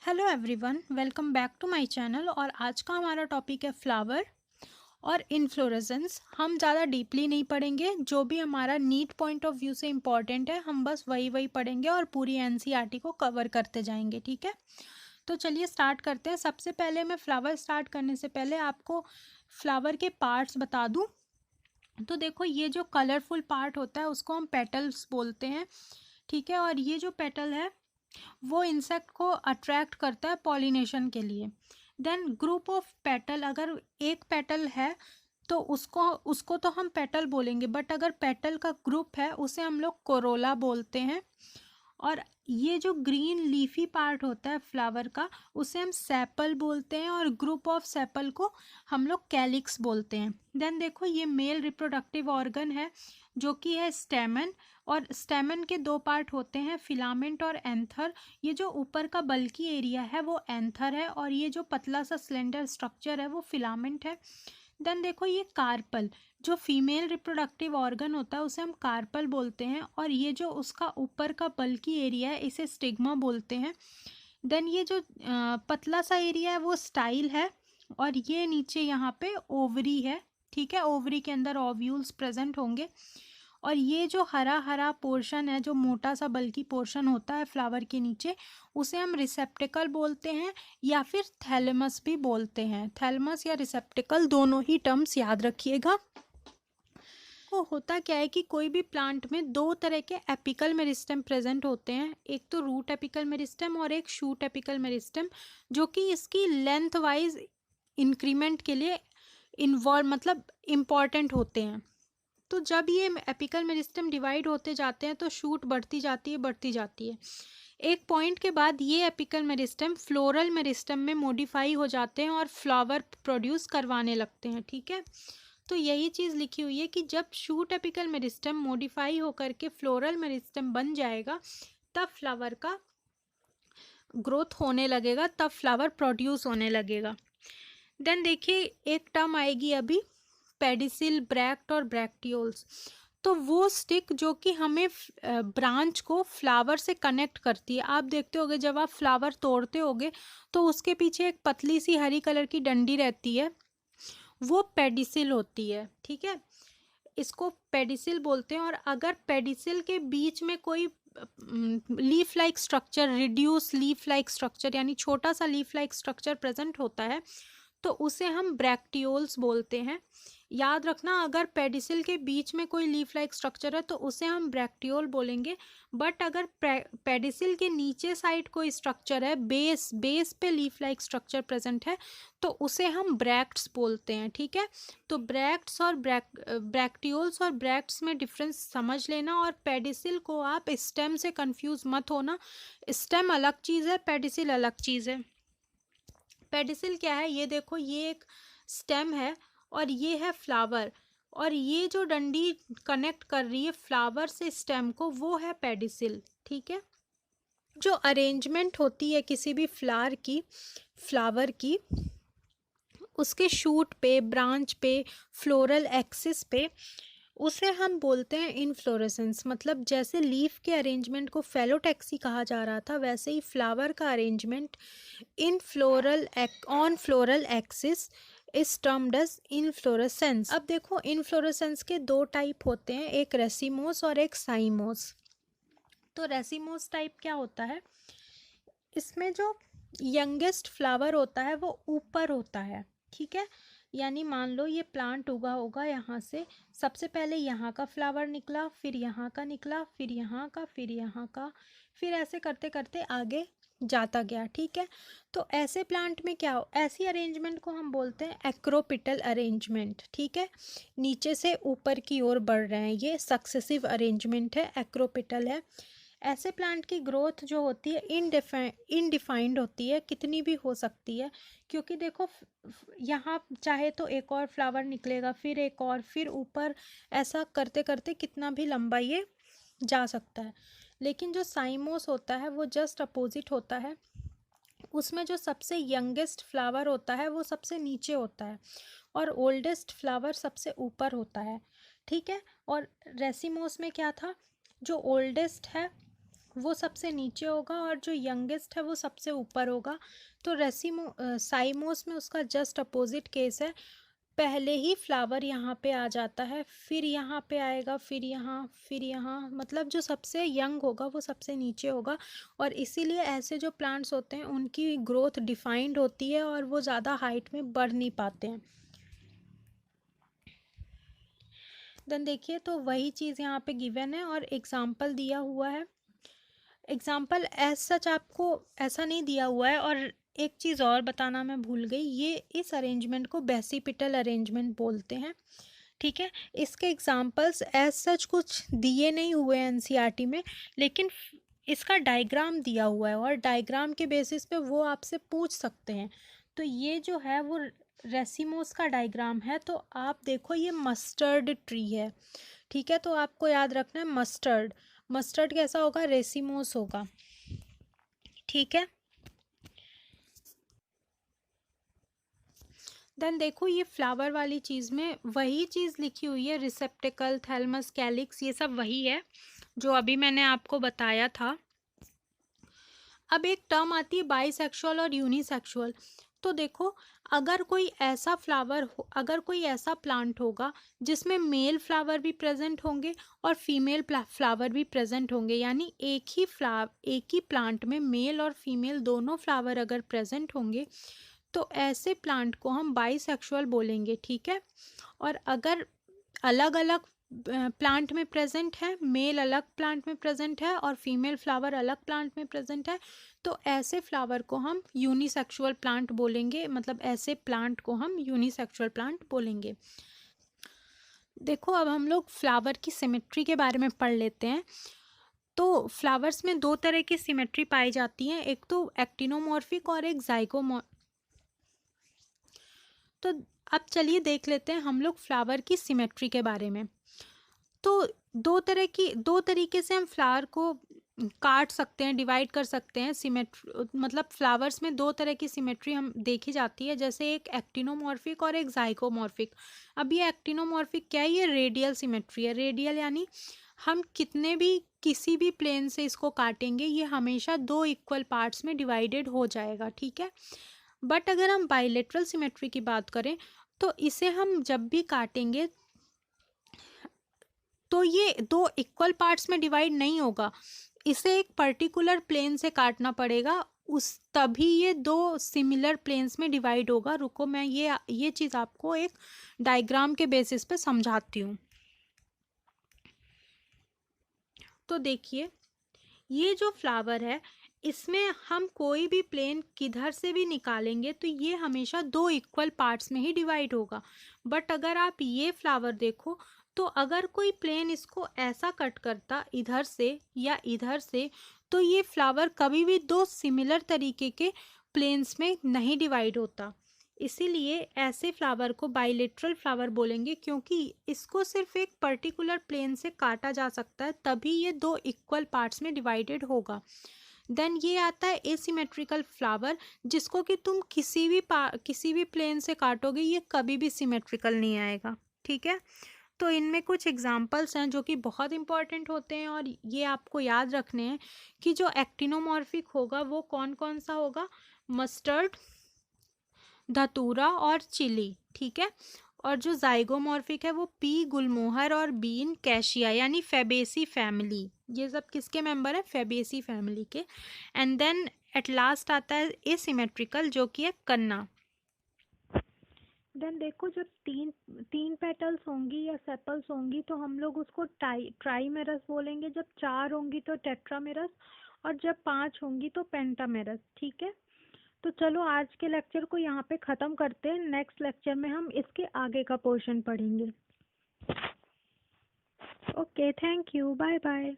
Hello everyone, welcome back to my channel. और आज का हमारा टॉपिक है फ्लावर और इन्फ्लोरेसेंस। हम ज़्यादा डीपली नहीं पढ़ेंगे, जो भी हमारा नीट पॉइंट ऑफ व्यू से इम्पॉर्टेंट है हम बस वही पढ़ेंगे और पूरी एनसीईआरटी को कवर करते जाएंगे। ठीक है, तो चलिए स्टार्ट करते हैं। सबसे पहले मैं फ्लावर स्टार्ट करने से पहले आपको फ्लावर के पार्ट्स बता दूँ। तो देखो, ये जो कलरफुल पार्ट होता है उसको हम पेटल्स बोलते हैं। ठीक है, और ये जो पेटल है वो इंसेक्ट को अट्रैक्ट करता है पॉलिनेशन के लिए। देन ग्रुप ऑफ पेटल, अगर एक पेटल है तो उसको उसको तो हम पेटल बोलेंगे, बट अगर पेटल का ग्रुप है उसे हम लोग कोरोला बोलते हैं। और ये जो ग्रीन लीफी पार्ट होता है फ्लावर का उसे हम सेपल बोलते हैं, और ग्रुप ऑफ सेपल को हम लोग कैलिक्स बोलते हैं। देन देखो, ये मेल रिप्रोडक्टिव ऑर्गन है जो कि है स्टेमन। और स्टेमन के दो पार्ट होते हैं, फिलामेंट और एंथर। ये जो ऊपर का बल्की एरिया है वो एंथर है, और ये जो पतला सा सिलेंडर स्ट्रक्चर है वो फिलामेंट है। देन देखो, ये कार्पल, जो फीमेल रिप्रोडक्टिव ऑर्गन होता है उसे हम कार्पल बोलते हैं, और ये जो उसका ऊपर का बल्की एरिया है इसे स्टिग्मा बोलते हैं। देन ये जो पतला सा एरिया है वो स्टाइल है, और ये नीचे यहाँ पे ओवरी है। ठीक है, ओवरी के अंदर ओव्यूल्स प्रेजेंट होंगे। और ये जो हरा हरा पोर्शन है, जो मोटा सा बल्की पोर्शन होता है फ्लावर के नीचे, उसे हम रिसेप्टिकल बोलते हैं या फिर थैलेमस भी बोलते हैं। थैलेमस या रिसेप्टिकल दोनों ही टर्म्स याद रखिएगा। वो होता क्या है कि कोई भी प्लांट में दो तरह के एपिकल मेरिस्टेम प्रेजेंट होते हैं, एक तो रूट एपिकल मेरिस्टेम और एक शूट एपिकल मेरिस्टेम, जो कि इसकी लेंथ वाइज इंक्रीमेंट के लिए इन्वॉल्व मतलब इम्पॉर्टेंट होते हैं। तो जब ये एपिकल मेरिस्टेम डिवाइड होते जाते हैं तो शूट बढ़ती जाती है। एक पॉइंट के बाद ये एपिकल मेरिस्टेम फ्लोरल मेरिस्टेम में मॉडिफाई हो जाते हैं और फ्लावर प्रोड्यूस करवाने लगते हैं। ठीक है, तो यही चीज़ लिखी हुई है कि जब शूट एपिकल मेरिस्टेम मॉडिफाई होकर के फ्लोरल मेरिस्टेम बन जाएगा तब फ्लावर का ग्रोथ होने लगेगा, तब फ्लावर प्रोड्यूस होने लगेगा। देन देखिए, एक टर्म आएगी अभी, पेडिसिल, ब्रैक्ट और ब्रैक्टियोल्स। तो वो स्टिक जो कि हमें ब्रांच को फ्लावर से कनेक्ट करती है। आप देखते होगे जब आप फ्लावर तोड़ते होगे तो उसके पीछे एक पतली सी हरी कलर की डंडी रहती है, वो पेडिसिल होती है। ठीक है, इसको पेडिसिल बोलते हैं। और अगर पेडिसिल के बीच में कोई leaf like structure, reduce leaf like structure यानी छोटा सा लीफ लाइक स्ट्रक्चर प्रेजेंट होता है तो उसे हम ब्रैक्टियोल्स बोलते हैं। याद रखना, अगर पेडिसिल के बीच में कोई लीफ लाइक स्ट्रक्चर है तो उसे हम ब्रैक्टियोल बोलेंगे। बट अगर पेडिसिल के नीचे साइड कोई स्ट्रक्चर है, बेस पे लीफ लाइक स्ट्रक्चर प्रेजेंट है, तो उसे हम ब्रैक्ट्स बोलते हैं। ठीक है, तो ब्रैक्ट्स और ब्रैक्टियोल्स और ब्रैक्ट्स में डिफरेंस समझ लेना। और पेडिसिल को आप स्टेम से कंफ्यूज मत होना, स्टेम अलग चीज़ है, पेडिसिल अलग चीज़ है। पेडिसिल क्या है, ये देखो, ये एक स्टेम है और ये है फ्लावर, और ये जो डंडी कनेक्ट कर रही है फ्लावर से स्टेम को वो है पेडिसिल। ठीक है, जो अरेंजमेंट होती है किसी भी फ्लावर की, उसके शूट पे, ब्रांच पे, फ्लोरल एक्सिस पे, उसे हम बोलते हैं इनफ्लोरेसेंस। मतलब जैसे लीफ के अरेंजमेंट को फेलोटैक्सी कहा जा रहा था, वैसे ही फ्लावर का arrangement on floral axis is termed as inflorescence. अब देखो, इनफ्लोरेसेंस के दो टाइप होते हैं, एक रेसिमोस और एक साइमोस। तो रेसिमोस टाइप क्या होता है, इसमें जो यंगेस्ट फ्लावर होता है वो ऊपर होता है। ठीक है, यानी मान लो ये प्लांट उगा होगा, यहाँ से सबसे पहले यहाँ का फ्लावर निकला, फिर यहाँ का निकला, फिर यहाँ का, फिर यहाँ का, फिर ऐसे करते करते आगे जाता गया। ठीक है, तो ऐसे प्लांट में क्या हो, ऐसी अरेंजमेंट को हम बोलते हैं एक्रोपिटल अरेंजमेंट। ठीक है, नीचे से ऊपर की ओर बढ़ रहे हैं, ये सक्सेसिव अरेंजमेंट है, एक्रोपिटल है। ऐसे प्लांट की ग्रोथ जो होती है इनडिफाइंड होती है, कितनी भी हो सकती है। क्योंकि देखो, यहाँ चाहे तो एक और फ्लावर निकलेगा, फिर एक और, फिर ऊपर, ऐसा करते करते कितना भी लंबा ये जा सकता है। लेकिन जो साइमोस होता है वो जस्ट अपोजिट होता है, उसमें जो सबसे यंगेस्ट फ्लावर होता है वो सबसे नीचे होता है और ओल्डेस्ट फ्लावर सबसे ऊपर होता है। ठीक है, और रेसिमोस में क्या था, जो ओल्डेस्ट है वो सबसे नीचे होगा और जो यंगेस्ट है वो सबसे ऊपर होगा। तो साइमोस में उसका जस्ट अपोजिट केस है, पहले ही फ्लावर यहाँ पे आ जाता है, फिर यहाँ पे आएगा, फिर यहाँ, फिर यहाँ, मतलब जो सबसे यंग होगा वो सबसे नीचे होगा। और इसीलिए ऐसे जो प्लांट्स होते हैं उनकी ग्रोथ डिफाइंड होती है और वो ज़्यादा हाइट में बढ़ नहीं पाते हैं। देन देखिए, तो वही चीज़ यहाँ पे गिवन है और एग्जाम्पल दिया हुआ है। एग्जाम्पल एज सच आपको ऐसा नहीं दिया हुआ है। और एक चीज़ और बताना मैं भूल गई, ये इस अरेंजमेंट को बेसिपिटल अरेंजमेंट बोलते हैं, ठीक है। इसके एग्जाम्पल्स एज सच कुछ दिए नहीं हुए हैं एनसीईआरटी में, लेकिन इसका डायग्राम दिया हुआ है और डायग्राम के बेसिस पे वो आपसे पूछ सकते हैं। तो ये जो है वो रेसिमोस का डायग्राम है। तो आप देखो ये मस्टर्ड ट्री है, ठीक है। तो आपको याद रखना है मस्टर्ड, मस्टर्ड कैसा होगा, रेसिमोस होगा, ठीक है। देन देखो ये फ्लावर वाली चीज़ में वही चीज़ लिखी हुई है, रिसेप्टिकल, थैलमस, कैलिक्स, ये सब वही है जो अभी मैंने आपको बताया था। अब एक टर्म आती है बाइसेक्सुअल और यूनिसेक्सुअल। तो देखो, अगर कोई ऐसा फ्लावर हो, अगर कोई ऐसा प्लांट होगा जिसमें मेल फ्लावर भी प्रेजेंट होंगे और फीमेल फ्लावर भी प्रेजेंट होंगे, यानी एक ही प्लांट में मेल और फीमेल दोनों फ्लावर अगर प्रेजेंट होंगे, तो ऐसे प्लांट को हम बाइसेक्सुअल बोलेंगे, ठीक है। और अगर अलग अलग प्लांट में प्रेजेंट है, मेल अलग प्लांट में प्रेजेंट है और फीमेल फ्लावर अलग प्लांट में प्रेजेंट है, तो ऐसे फ्लावर को हम यूनिसेक्सुअल प्लांट बोलेंगे, मतलब ऐसे प्लांट को हम यूनिसेक्सुअल प्लांट बोलेंगे। देखो अब हम लोग फ्लावर की सिमेट्री के बारे में पढ़ लेते हैं। तो फ्लावर्स में दो तरह की सिमेट्री पाई जाती है, एक तो एक्टिनोमॉर्फिक और एक तो अब चलिए देख लेते हैं हम लोग फ्लावर की सिमेट्री के बारे में। तो दो तरीके से हम फ्लावर को काट सकते हैं, डिवाइड कर सकते हैं। सिमेट्री मतलब फ्लावर्स में दो तरह की सिमेट्री हम देखी जाती है, जैसे एक एक्टिनोमॉर्फिक और एक जाइगोमॉर्फिक। अब ये एक्टिनोमॉर्फिक क्या है, ये रेडियल सिमेट्री है। रेडियल यानी हम किसी भी प्लेन से इसको काटेंगे, ये हमेशा दो इक्वल पार्ट्स में डिवाइडेड हो जाएगा, ठीक है। बट अगर हम बाइलेटरल सिमेट्री की बात करें, तो इसे हम जब भी काटेंगे तो ये दो इक्वल पार्ट्स में डिवाइड नहीं होगा, इसे एक पर्टिकुलर प्लेन से काटना पड़ेगा, उस तभी ये दो सिमिलर प्लेन्स में डिवाइड होगा। रुको मैं ये चीज़ आपको एक डायग्राम के बेसिस पे समझाती हूँ। तो देखिए, ये जो फ्लावर है इसमें हम कोई भी प्लेन किधर से भी निकालेंगे तो ये हमेशा दो इक्वल पार्ट्स में ही डिवाइड होगा। बट अगर आप ये फ्लावर देखो, तो अगर कोई प्लेन इसको ऐसा कट करता इधर से या इधर से, तो ये फ्लावर कभी भी दो सिमिलर तरीके के प्लेन्स में नहीं डिवाइड होता। इसीलिए ऐसे फ्लावर को बाइलेटरल फ्लावर बोलेंगे, क्योंकि इसको सिर्फ एक पर्टिकुलर प्लेन से काटा जा सकता है, तभी ये दो इक्वल पार्ट्स में डिवाइडेड होगा। देन ये आता है एसिमेट्रिकल फ्लावर, जिसको कि तुम किसी भी प्लेन से काटोगे ये कभी भी सिमेट्रिकल नहीं आएगा, ठीक है। तो इनमें कुछ एग्जांपल्स हैं जो कि बहुत इंपॉर्टेंट होते हैं और ये आपको याद रखने हैं कि जो एक्टिनोमॉर्फिक होगा वो कौन कौन सा होगा, मस्टर्ड, धतूरा और चिली, ठीक है। और जो जाइगोमॉर्फिक है वो पी गुलमोहर और बीन कैशिया यानी फेबेसी फैमिली, ये सब किसके मेंबर है, फेबेसी फैमिली के। एंड देन एट लास्ट आता है एसिमेट्रिकल जो कि है कन्ना। देन देखो, जब तीन तीन पेटल्स होंगी या सेपल्स होंगी तो हम लोग उसको ट्राइमेरस बोलेंगे, जब चार होंगी तो टेट्रामेरस और जब पांच होंगी तो पेंटामेरस, ठीक है। तो चलो आज के लेक्चर को यहाँ पे ख़त्म करते हैं, नेक्स्ट लेक्चर में हम इसके आगे का पोर्शन पढ़ेंगे। Okay, thank you, bye bye.